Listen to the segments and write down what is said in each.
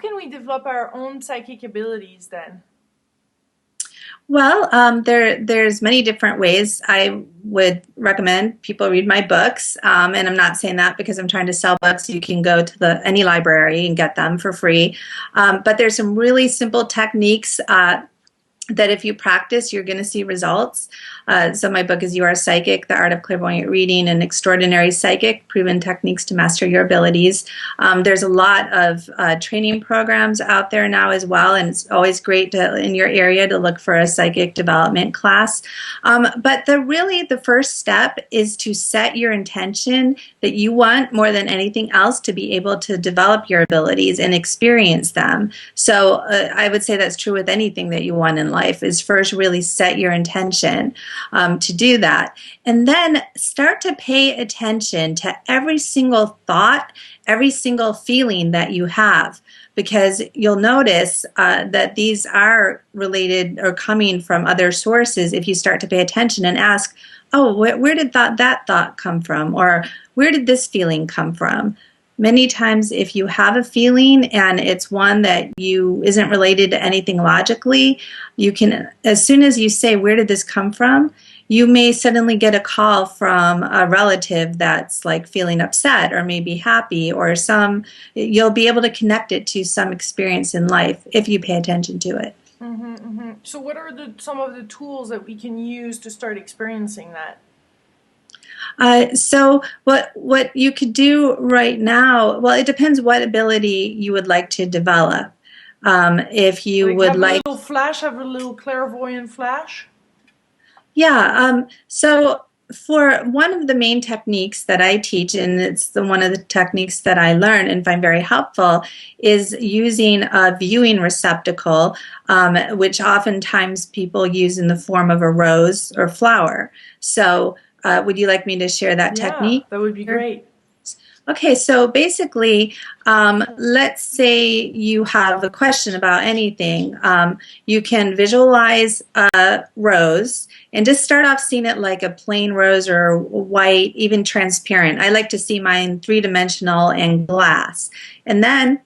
can we develop our own psychic abilities then? Well, there's many different ways. I would recommend people read my books, and I'm not saying that because I'm trying to sell books. You can go to any library and get them for free. But there's some really simple techniques that if you practice, you're going to see results. So my book is You Are Psychic, The Art of Clairvoyant Reading, and Extraordinary Psychic, Proven Techniques to Master Your Abilities. There's a lot of training programs out there now as well, and it's always great in your area to look for a psychic development class. But the first step is to set your intention that you want more than anything else to be able to develop your abilities and experience them. So I would say that's true with anything that you want in life, is first really set your intention to do that. And then start to pay attention to every single thought, every single feeling that you have, because you'll notice that these are related or coming from other sources if you start to pay attention and ask, oh, where did that thought come from? Or where did this feeling come from? Many times if you have a feeling and it's one that you isn't related to anything logically, you can, as soon as you say, where did this come from? You may suddenly get a call from a relative that's like feeling upset or maybe happy, or you'll be able to connect it to some experience in life if you pay attention to it. Mm-hmm, mm-hmm. So what are some of the tools that we can use to start experiencing that? So what you could do right now, well, it depends what ability you would like to develop. If you would like a little flash, have a little clairvoyant flash. Yeah. So for one of the main techniques that I teach, and it's one of the techniques that I learn and find very helpful, is using a viewing receptacle, which oftentimes people use in the form of a rose or flower. So would you like me to share that technique? Yeah, that would be great. Okay, so basically, let's say you have a question about anything. You can visualize a rose and just start off seeing it like a plain rose or white, even transparent. I like to see mine three-dimensional and glass. And then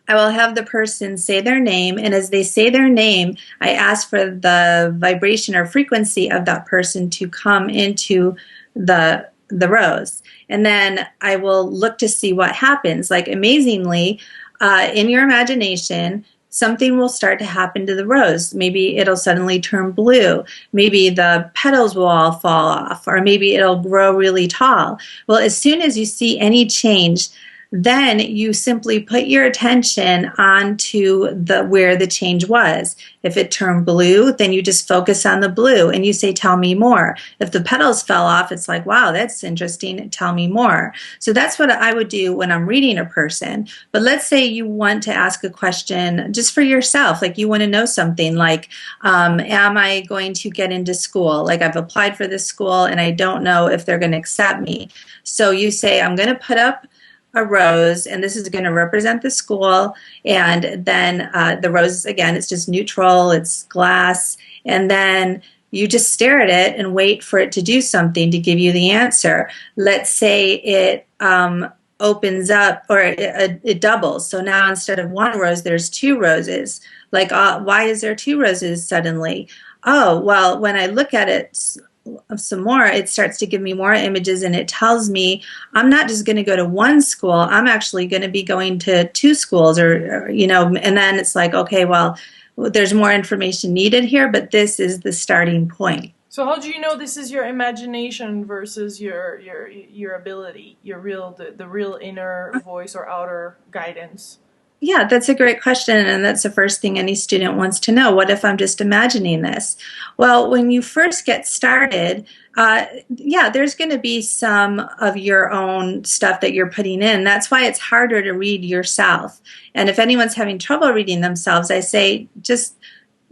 I will have the person say their name, and as they say their name, I ask for the vibration or frequency of that person to come into the rose. And then I will look to see what happens. Like, amazingly, in your imagination, something will start to happen to the rose. Maybe it'll suddenly turn blue. Maybe the petals will all fall off, or maybe it'll grow really tall. Well, as soon as you see any change, then you simply put your attention onto where the change was. If it turned blue, then you just focus on the blue and you say, tell me more. If the petals fell off, it's like, wow, that's interesting. Tell me more. So that's what I would do when I'm reading a person. But let's say you want to ask a question just for yourself. Like, you want to know something like, am I going to get into school? Like, I've applied for this school and I don't know if they're going to accept me. So you say, I'm going to put up a rose, and this is going to represent the school, and then the rose, again, it's just neutral, it's glass, and then you just stare at it and wait for it to do something to give you the answer. Let's say it opens up, or it doubles, so now instead of one rose, there's two roses. Like, why is there two roses suddenly? Oh, well, when I look at it some more, it starts to give me more images, and it tells me I'm not just going to go to one school, I'm actually going to be going to two schools, or and then it's like, okay, well, there's more information needed here, but this is the starting point. So how do you know this is your imagination versus your ability, the real inner voice or outer guidance? Yeah, that's a great question, and that's the first thing any student wants to know. What if I'm just imagining this? Well, when you first get started, there's going to be some of your own stuff that you're putting in. That's why it's harder to read yourself. And if anyone's having trouble reading themselves, I say just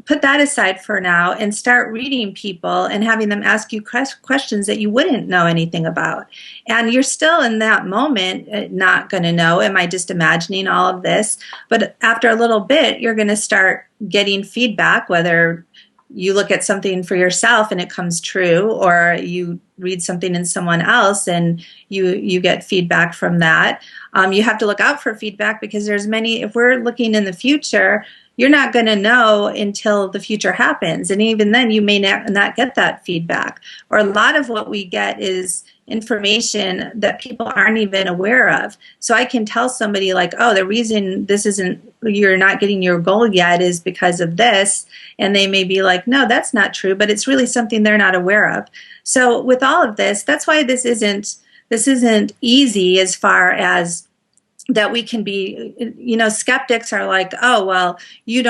put that aside for now and start reading people and having them ask you questions that you wouldn't know anything about. And you're still in that moment not going to know, am I just imagining all of this? But after a little bit, you're going to start getting feedback, whether you look at something for yourself and it comes true, or you read something in someone else and you get feedback from that. You have to look out for feedback, because there's many, if we're looking in the future, you're not going to know until the future happens. And even then, you may not get that feedback. Or a lot of what we get is information that people aren't even aware of. So I can tell somebody like, oh, the reason you're not getting your goal yet is because of this. And they may be like, no, that's not true, but it's really something they're not aware of. So with all of this, that's why this isn't easy, as far as that we can be, skeptics are like, oh, well, you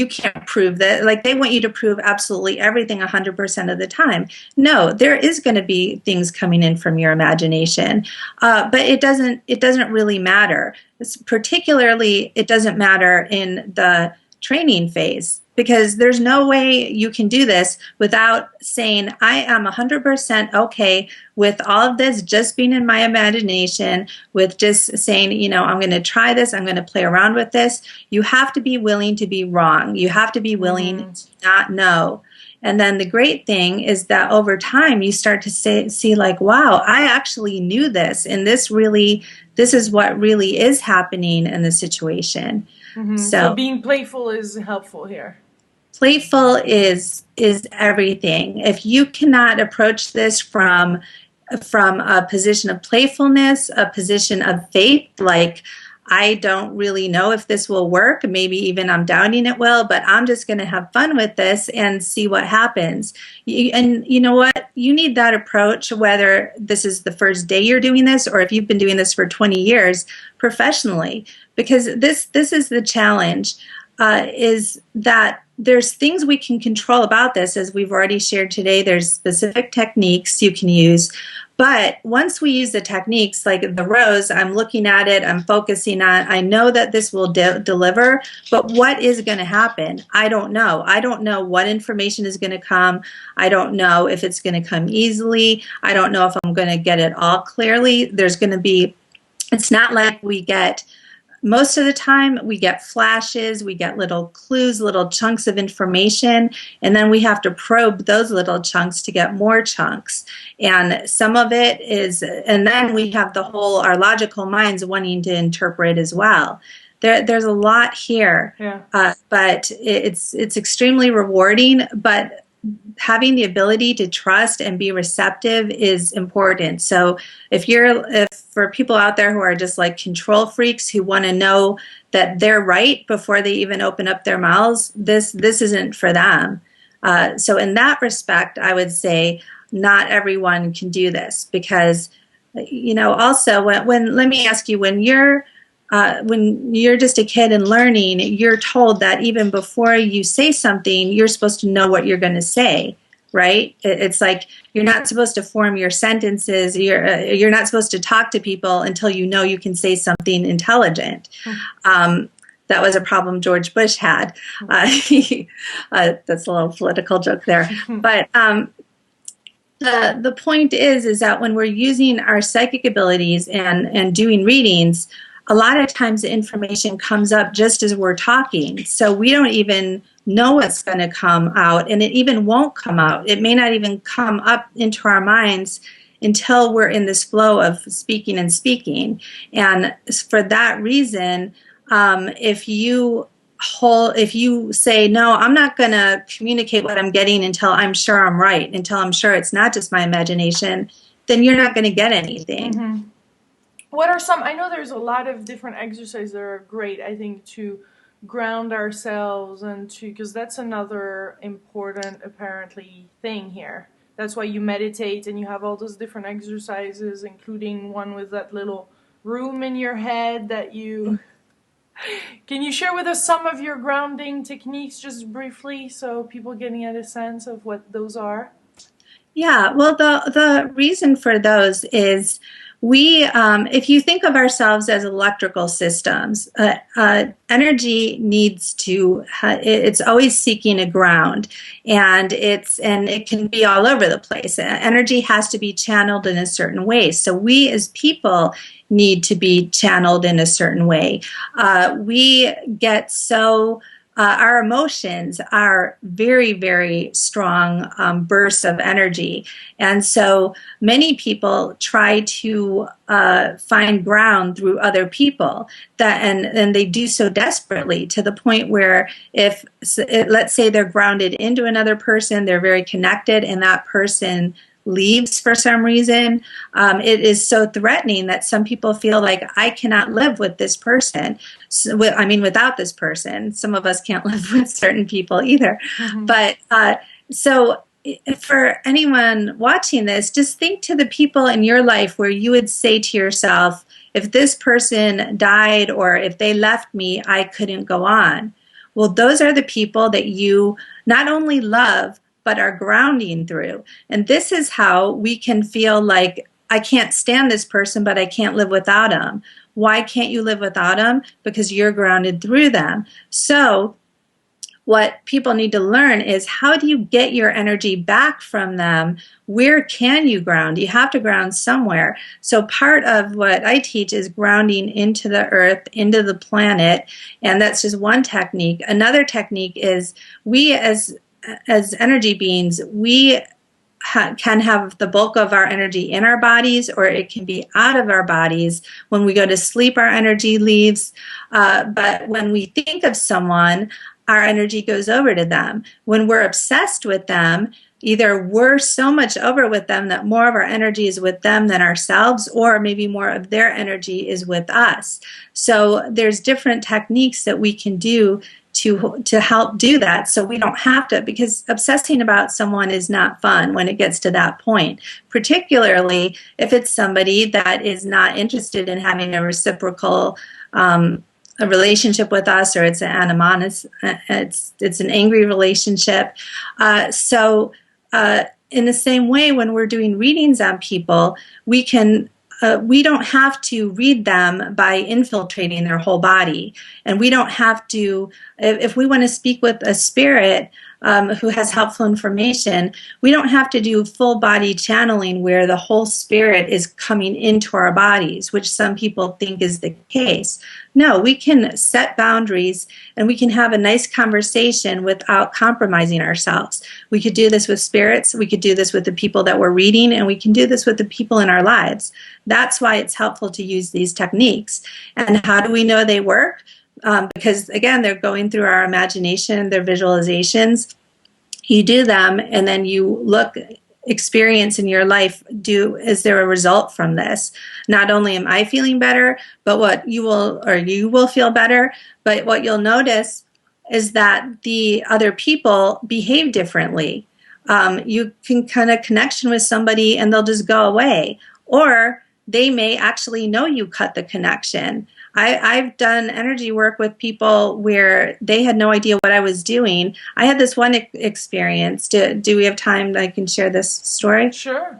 can't prove that. Like, they want you to prove absolutely everything 100% of the time. No, there is going to be things coming in from your imagination, but it doesn't really matter. Particularly, it doesn't matter in the training phase, because there's no way you can do this without saying, I am 100% okay with all of this just being in my imagination, with just saying, I'm going to try this, I'm going to play around with this. You have to be willing to be wrong. You have to be willing to not know. And then the great thing is that over time, you start to see like, wow, I actually knew this, and this is what really is happening in the situation. So being playful is helpful here. Playful is everything. If you cannot approach this from a position of playfulness, a position of faith, like, I don't really know if this will work, maybe even I'm doubting it will, but I'm just going to have fun with this and see what happens. And you know what? You need that approach, whether this is the first day you're doing this or if you've been doing this for 20 years professionally, because this is the challenge, is that there's things we can control about this, as we've already shared today. There's specific techniques you can use. But once we use the techniques, like the rose, I'm looking at it, I'm focusing on, I know that this will deliver, but what is going to happen? I don't know. I don't know what information is going to come. I don't know if it's going to come easily. I don't know if I'm going to get it all clearly. It's not like we get, most of the time, we get flashes, we get little clues, little chunks of information, and then we have to probe those little chunks to get more chunks. And some of it is, and then we have our logical minds wanting to interpret as well. There's a lot here, but it's extremely rewarding, but having the ability to trust and be receptive is important. So if for people out there who are just like control freaks, who want to know that they're right before they even open up their mouths, this isn't for them. So in that respect, I would say not everyone can do this, because, also when let me ask you, when you're just a kid and learning, you're told that even before you say something, you're supposed to know what you're going to say, right? It's like you're not supposed to form your sentences. You're not supposed to talk to people until you know you can say something intelligent. That was a problem George Bush had. That's a little political joke there. But the point is that when we're using our psychic abilities and doing readings, a lot of times the information comes up just as we're talking. So we don't even know what's going to come out, and it even won't come out. It may not even come up into our minds until we're in this flow of speaking and speaking. And for that reason, if you say, no, I'm not going to communicate what I'm getting until I'm sure I'm right, until I'm sure it's not just my imagination, then you're not going to get anything. What are some, I know there's a lot of different exercises that are great, I think, to ground ourselves because that's another important, apparently, thing here. That's why you meditate and you have all those different exercises, including one with that little room in your head that you... Can you share with us some of your grounding techniques just briefly so people getting a sense of what those are? Yeah, well, the reason for those is if you think of ourselves as electrical systems, energy needs to, it's always seeking a ground, and it can be all over the place. Energy has to be channeled in a certain way. So we as people need to be channeled in a certain way. We get so our emotions are very, very strong bursts of energy. And so many people try to find ground through other people, and they do so desperately to the point where if, let's say they're grounded into another person, they're very connected, and that person leaves for some reason, it is so threatening that some people feel like, I cannot live with this person. So, I mean, without this person. Some of us can't live with certain people either. Mm-hmm. But so for anyone watching this, just think to the people in your life where you would say to yourself, if this person died or if they left me, I couldn't go on. Well, those are the people that you not only love, but are grounding through. And this is how we can feel like, I can't stand this person, but I can't live without them. Why can't you live without them? Because you're grounded through them. So what people need to learn is, how do you get your energy back from them? Where can you ground? You have to ground somewhere. So part of what I teach is grounding into the earth, into the planet, and that's just one technique. Another technique is, we as energy beings, we can have the bulk of our energy in our bodies, or it can be out of our bodies. When we go to sleep, our energy leaves. But when we think of someone, our energy goes over to them. When we're obsessed with them, either we're so much over with them that more of our energy is with them than ourselves, or maybe more of their energy is with us. So there's different techniques that we can do to help do that, so we don't have to, because obsessing about someone is not fun when it gets to that point, particularly if it's somebody that is not interested in having a reciprocal a relationship with us, or it's an animus, it's an angry relationship. So in the same way, when we're doing readings on people, we don't have to read them by infiltrating their whole body. And we don't have to, if we want to speak with a spirit who has helpful information, we don't have to do full body channeling where the whole spirit is coming into our bodies, which some people think is the case. No, we can set boundaries and we can have a nice conversation without compromising ourselves. We could do this with spirits, we could do this with the people that we're reading, and we can do this with the people in our lives. That's why it's helpful to use these techniques. And how do we know they work? Because, again, they're going through our imagination, their visualizations. You do them, and then you look, experience in your life, is there a result from this? Not only am I feeling better, but what you will feel better, but what you'll notice is that the other people behave differently. You can kind of connection with somebody and they'll just go away, or they may actually know you cut the connection. I've done energy work with people where they had no idea what I was doing. I had this one experience. Do we have time that I can share this story? Sure.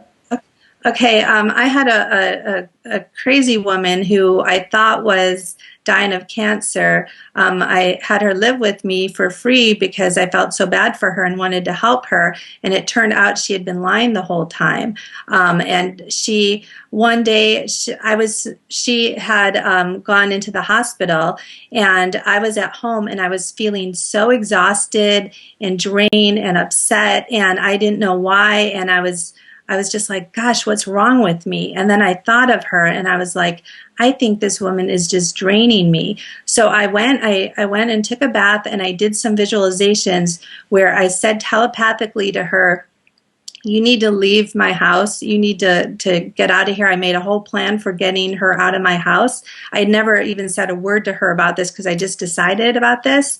Okay, I had a crazy woman who I thought was dying of cancer. I had her live with me for free because I felt so bad for her and wanted to help her. And it turned out she had been lying the whole time. And one day she had gone into the hospital, and I was at home, and I was feeling so exhausted and drained and upset, and I didn't know why. And I was just like, gosh, what's wrong with me? And then I thought of her, and I was like, I think this woman is just draining me. So I went and took a bath, and I did some visualizations where I said telepathically to her, you need to leave my house. You need to get out of here. I made a whole plan for getting her out of my house. I had never even said a word to her about this because I just decided about this.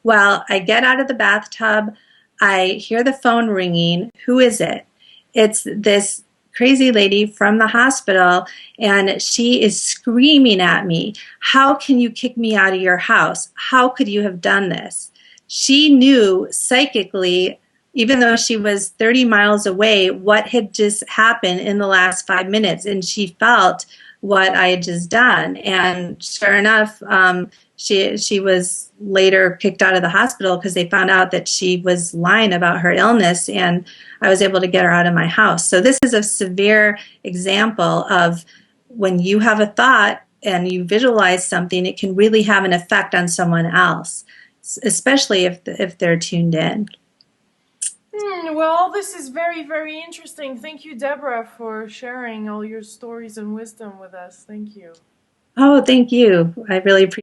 Well, I get out of the bathtub. I hear the phone ringing. Who is it? It's this crazy lady from the hospital, and she is screaming at me, how can you kick me out of your house? How could you have done this? She knew psychically, even though she was 30 miles away, what had just happened in the last 5 minutes, and she felt what I had just done. And sure enough, she was later kicked out of the hospital because they found out that she was lying about her illness, and I was able to get her out of my house. So this is a severe example of when you have a thought and you visualize something, it can really have an effect on someone else. especially if they're tuned in. Well, this is very, very interesting. Thank you, Deborah, for sharing all your stories and wisdom with us. Thank you. Oh, thank you. I really appreciate